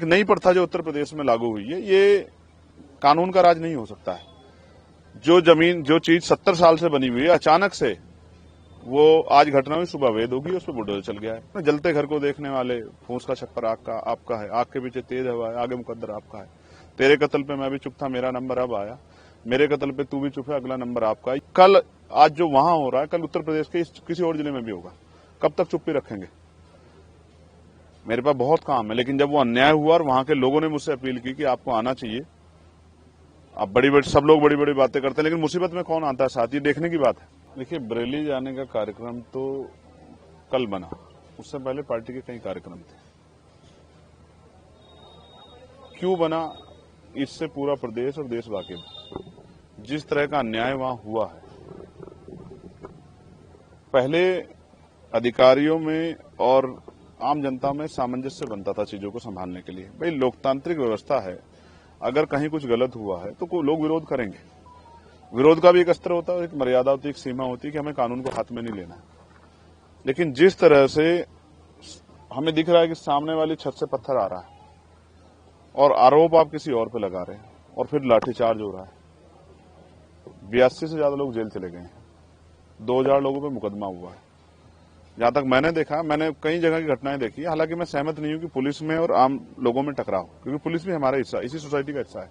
नई प्रथा जो उत्तर प्रदेश में लागू हुई है, ये कानून का राज नहीं हो सकता है। जो चीज 70 साल से बनी हुई है, अचानक से वो आज घटना हुई, सुबह वेद होगी, उस पर बुलडोजर चल गया है। जलते घर को देखने वाले, फूस का छप्पर आपका है, आग के पीछे तेज हवा है, आगे मुकद्दर आपका है। तेरे कत्ल पे मैं भी चुप था, मेरा नंबर अब आया। मेरे कत्ल पे तू भी चुप है, अगला नंबर आपका है। कल आज जो वहां हो रहा है, कल उत्तर प्रदेश के किसी और जिले में भी होगा। कब तक चुप्पी रखेंगे? मेरे पास बहुत काम है, लेकिन जब वो अन्याय हुआ और वहां के लोगों ने मुझसे अपील की कि आपको आना चाहिए। अब सब लोग बड़ी बड़ी बातें करते हैं, लेकिन मुसीबत में कौन आता है साथ, ये देखने की बात है। देखिए, बरेली जाने का कार्यक्रम तो कल बना, उससे पहले पार्टी के कई कार्यक्रम थे। क्यों बना, इससे पूरा प्रदेश और देश वाकिफ। जिस तरह का अन्याय वहां हुआ है, पहले अधिकारियों में और आम जनता में सामंजस्य बनता था चीजों को संभालने के लिए। भाई, लोकतांत्रिक व्यवस्था है, अगर कहीं कुछ गलत हुआ है तो लोग विरोध करेंगे। विरोध का भी एक अस्त्र होता है, एक मर्यादा होती है, एक सीमा होती है कि हमें कानून को हाथ में नहीं लेना है। लेकिन जिस तरह से हमें दिख रहा है कि सामने वाली छत से पत्थर आ रहा है और आरोप आप किसी और पे लगा रहे हैं और फिर लाठीचार्ज हो रहा है। 82 से ज्यादा लोग जेल चले गए हैं, 2000 लोगों पे मुकदमा हुआ है। जहां तक मैंने देखा, मैंने कई जगह की घटनाएं देखी। हालांकि मैं सहमत नहीं हूं कि पुलिस में और आम लोगों में टकराव, क्योंकि पुलिस भी हमारा हिस्सा, इसी सोसाइटी का हिस्सा है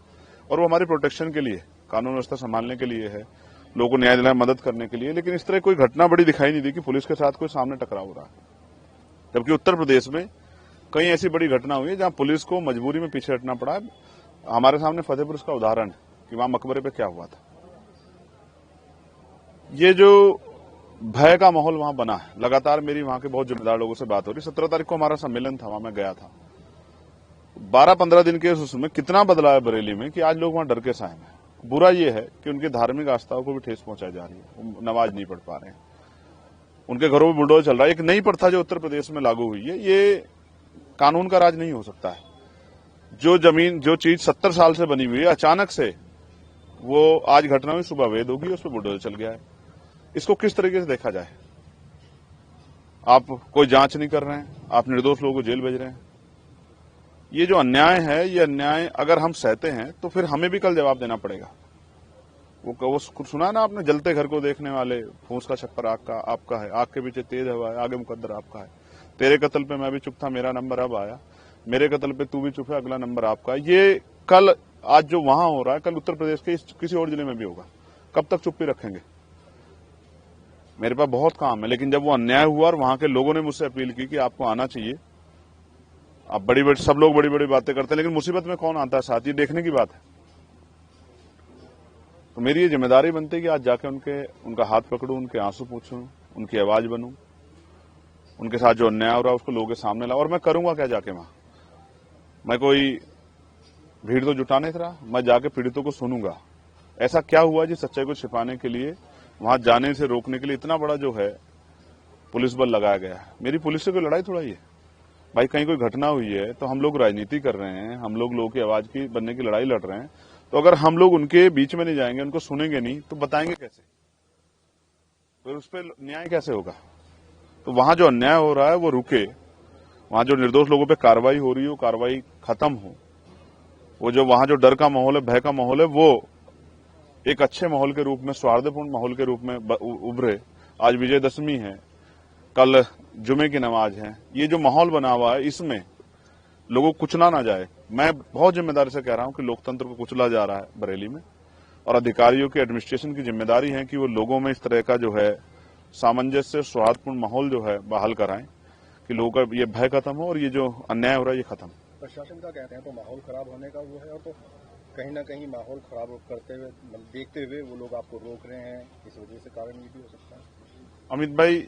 और वो हमारी प्रोटेक्शन के लिए, कानून व्यवस्था संभालने के लिए है, लोगों को न्याय दिलाने में मदद करने के लिए। लेकिन इस तरह कोई घटना बड़ी दिखाई नहीं दी कि पुलिस के साथ कोई सामने टकराव हो रहा है। जबकि उत्तर प्रदेश में कई ऐसी बड़ी घटना हुई है जहां पुलिस को मजबूरी में पीछे हटना पड़ा है। हमारे सामने फतेहपुर उसका उदाहरण है कि वहां मकबरे पे क्या हुआ था। ये जो भय का माहौल वहां बना है, लगातार मेरी वहां के बहुत जिम्मेदार लोगों से बात हो रही। 17 तारीख को हमारा सम्मेलन था, वहां मैं गया था। 12-15 दिन के उसमें कितना बदलाव है बरेली में कि आज लोग वहां डर के साए हैं। बुरा ये है कि उनकी धार्मिक आस्थाओं को भी ठेस पहुंचाई जा रही है, नमाज नहीं पढ़ पा रहे हैं, उनके घरों में बुलडोजर चल रहा है। एक नई प्रथा जो उत्तर प्रदेश में लागू हुई है, ये कानून का राज नहीं हो सकता है। जो चीज 70 साल से बनी हुई है, अचानक से वो आज घटना हुई, सुबह वेद होगी, उस पर बुलडोजर चल गया है। इसको किस तरीके से देखा जाए? आप कोई जांच नहीं कर रहे हैं, आप निर्दोष लोगों को जेल भेज रहे हैं। ये जो अन्याय है, ये अन्याय अगर हम सहते हैं तो फिर हमें भी कल जवाब देना पड़ेगा। वो सुना ना आपने, जलते घर को देखने वाले, फूस का छप्पर आपका है, आग के पीछे तेज हवा है, आगे मुकद्दर आपका है। तेरे कत्ल पे मैं भी चुप था, मेरा नंबर अब आया। मेरे कत्ल पे तू भी चुप है, अगला नंबर आपका है। ये कल आज जो वहां हो रहा है, कल उत्तर प्रदेश के किसी और जिले में भी होगा। कब तक चुप्पी रखेंगे? मेरे पास बहुत काम है, लेकिन जब वो अन्याय हुआ और वहां के लोगों ने मुझसे अपील की कि आपको आना चाहिए। अब सब लोग बड़ी बड़ी बातें करते हैं, लेकिन मुसीबत में कौन आता है साथ, ये देखने की बात है। तो मेरी ये जिम्मेदारी बनती है कि आज जाके उनका हाथ पकड़ूं, उनके आंसू पूछूं, उनकी आवाज बनूं, उनके साथ जो अन्याय हो रहा है उसको लोगों के सामने लाऊं। और मैं करूंगा क्या जाके वहां? मैं कोई भीड़ तो जुटा नहीं रहा, मैं जाके पीड़ितों को सुनूंगा। ऐसा क्या हुआ जिस सच्चाई को छिपाने के लिए, वहां जाने से रोकने के लिए इतना बड़ा जो है पुलिस बल लगाया गया है। मेरी पुलिस से कोई लड़ाई थोड़ा ही है भाई। कहीं कोई घटना हुई है तो हम लोग राजनीति कर रहे हैं, हम लोगों की आवाज की बनने की लड़ाई लड़ रहे हैं। तो अगर हम लोग उनके बीच में नहीं जाएंगे, उनको सुनेंगे नहीं, तो बताएंगे कैसे? फिर उस पर न्याय कैसे होगा? तो वहां जो अन्याय हो रहा है वो रुके, वहां जो निर्दोष लोगों पे कार्रवाई हो रही है वो कार्रवाई खत्म हो। वो जो वहां जो डर का माहौल है, भय का माहौल है, वो एक अच्छे माहौल के रूप में, सौहार्दपूर्ण माहौल के रूप में उभरे। आज विजयदशमी है, कल जुमे की नमाज है। ये जो माहौल बना हुआ है, इसमें लोगों को कुचला ना जाए। मैं बहुत जिम्मेदारी से कह रहा हूं कि लोकतंत्र को कुचला जा रहा है बरेली में, और अधिकारियों की, एडमिनिस्ट्रेशन की जिम्मेदारी है कि वो लोगों में इस तरह का जो है सामंजस्य, सौहार्दपूर्ण माहौल जो है बहाल कराएं कि लोगों का ये भय खत्म हो और ये जो अन्याय हो रहा है ये खत्म। प्रशासन का कहते हैं तो माहौल खराब होने का वो है, और तो कहीं ना कहीं माहौल खराब करते हुए, देखते हुए वो लोग आपको रोक रहे हैं, इस वजह से कारण ये भी हो सकता है। अमित भाई,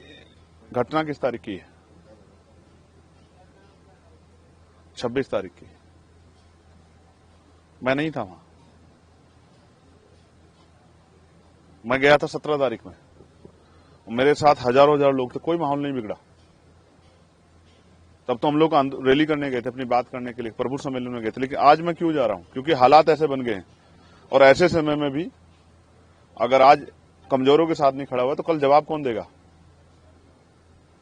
घटना किस तारीख की है? 26 तारीख की। मैं नहीं था वहां, मैं गया था 17 तारीख में। मेरे साथ हजारों लोग थे, कोई माहौल नहीं बिगड़ा। तब तो हम लोग रैली करने गए थे, अपनी बात करने के लिए, प्रभु सम्मेलन में गए थे। लेकिन आज मैं क्यों जा रहा हूं? क्योंकि हालात ऐसे बन गए हैं, और ऐसे समय में भी अगर आज कमजोरों के साथ नहीं खड़ा हुआ तो कल जवाब कौन देगा?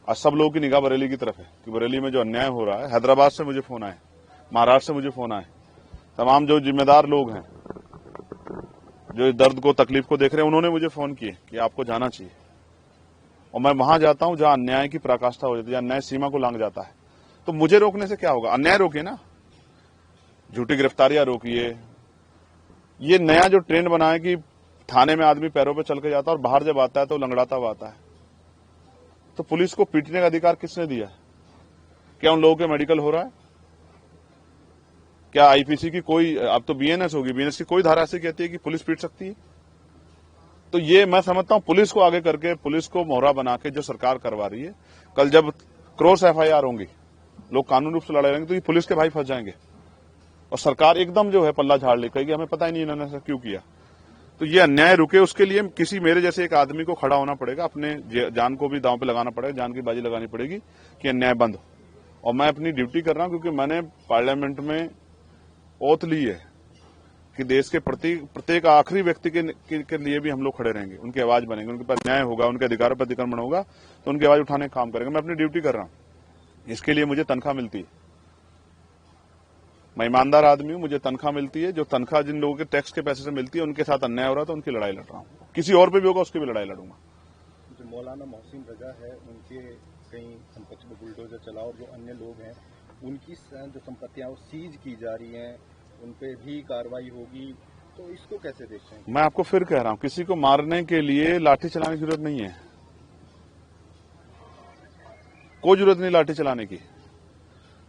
आज सब लोगों की निगाह बरेली की तरफ है कि बरेली में जो अन्याय हो रहा है। हैदराबाद से मुझे फोन आए महाराष्ट्र से मुझे फोन आए, तमाम जो जिम्मेदार लोग हैं, जो इस दर्द को, तकलीफ को देख रहे हैं, उन्होंने मुझे फोन किए कि आपको जाना चाहिए। और मैं वहां जाता हूं जहां अन्याय की पराकाष्ठा हो जाती है, जहां अन्याय सीमा को लांघ जाता है। तो मुझे रोकने से क्या होगा? अन्याय रोकिए ना, झूठी गिरफ्तारियां रोकिए। ये नया जो ट्रेंड बना है कि थाने में आदमी पैरों पे चल के जाता है और बाहर जब आता है तो लंगड़ाता हुआ आता है। तो पुलिस को पीटने का अधिकार किसने दिया है? क्या उन लोगों के मेडिकल हो रहा है? क्या आईपीसी की कोई, अब तो बीएनएस होगी, बीएनएस की कोई धारा ऐसी कहती है कि पुलिस पीट सकती है? तो ये मैं समझता हूं पुलिस को आगे करके, पुलिस को मोहरा बना के जो सरकार करवा रही है, कल जब क्रॉस एफआईआर होंगी, लोग कानूनी रूप से लड़ाई रहेंगे, तो ये पुलिस के भाई फंस जाएंगे और सरकार एकदम जो है पल्ला झाड़ ले, कहेगी हमें पता ही नहीं इन्होंने ऐसा क्यों किया। तो ये अन्याय रुके, उसके लिए किसी मेरे जैसे एक आदमी को खड़ा होना पड़ेगा, अपने जान को भी दांव पे लगाना पड़ेगा, जान की बाजी लगानी पड़ेगी कि अन्याय बंद हो। और मैं अपनी ड्यूटी कर रहा हूं क्योंकि मैंने पार्लियामेंट में ओथ ली है कि देश के प्रत्येक आखिरी व्यक्ति के लिए भी हम लोग खड़े रहेंगे, उनकी आवाज बनेंगे, उनके पास न्याय होगा, उनके अधिकारों पर अतिक्रमण होगा तो उनकी आवाज उठाने का काम करेंगे। मैं अपनी ड्यूटी कर रहा हूं, इसके लिए मुझे तनख्वाह मिलती है। मैं ईमानदार आदमी हूं, मुझे तनख्वाह मिलती है। जो तनख्वाह जिन लोगों के टैक्स के पैसे से मिलती है, उनके साथ अन्याय हो रहा है तो उनकी लड़ाई लड़ रहा हूं। किसी और पे भी होगा उसकी भी लड़ाई लड़ूंगा। जो मौलाना मोहसिन रजा है, उनके कहीं संपत्ति में बुलडोजर चला और जो अन्य लोग हैं उनकी जो संपत्तियां सीज की जा रही हैं, उन पे भी कार्रवाई होगी, तो इसको कैसे देखते हैं? मैं आपको फिर कह रहा हूं, किसी को मारने के लिए लाठी चलाने की जरूरत नहीं है, कोई जरूरत नहीं लाठी चलाने की।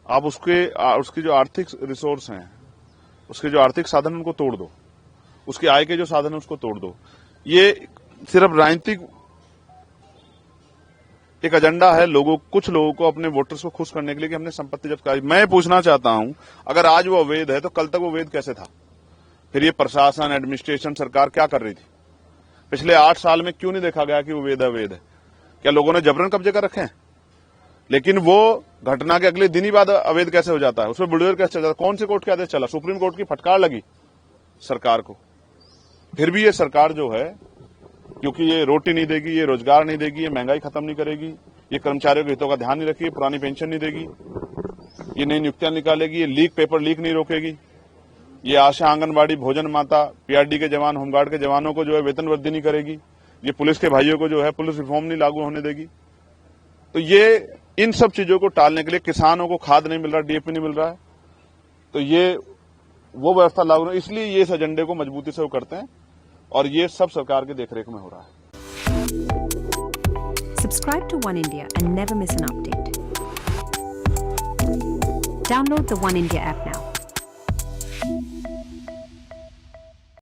आप उसकी जो आर्थिक रिसोर्स हैं, उसके जो आर्थिक साधन उनको तोड़ दो, उसके आय के जो साधन है उसको तोड़ दो। ये सिर्फ राजनीतिक एक एजेंडा है, कुछ लोगों को, अपने वोटर्स को खुश करने के लिए कि हमने संपत्ति जब्त कराई। मैं पूछना चाहता हूं, अगर आज वो अवैध है तो कल तक वो अवैध कैसे था? फिर ये प्रशासन, एडमिनिस्ट्रेशन, सरकार क्या कर रही थी? पिछले 8 साल में क्यों नहीं देखा गया कि वो अवैध है? क्या लोगों ने जबरन कब्जे कर रखे हैं? लेकिन वो घटना के अगले दिन ही बाद अवैध कैसे हो जाता है? उसमें बुलडोजर कैसे चल जाता है? कौन से कोर्ट के आदेश चला? सुप्रीम कोर्ट की फटकार लगी सरकार को। फिर भी ये सरकार जो है, क्योंकि ये रोटी नहीं देगी, ये रोजगार नहीं देगी, ये महंगाई खत्म नहीं करेगी, ये कर्मचारियों के हितों का ध्यान नहीं रखेगी, पुरानी पेंशन नहीं देगी, ये नई नियुक्तियां निकालेगी, ये पेपर लीक नहीं रोकेगी, ये आशा, आंगनबाड़ी, भोजन माता, पीआरडी के जवान, होमगार्ड के जवानों को जो है वेतन वृद्धि नहीं करेगी, ये पुलिस के भाइयों को जो है पुलिस रिफॉर्म नहीं लागू होने देगी। तो ये इन सब चीजों को टालने के लिए, किसानों को खाद नहीं मिल रहा, डीएपी नहीं मिल रहा है, तो ये वो व्यवस्था लागू नहीं, इसलिए ये इस एजेंडे को मजबूती से वो करते हैं और ये सब सरकार की देखरेख में हो रहा है। Subscribe to One India and never miss an update. Download the One India app now.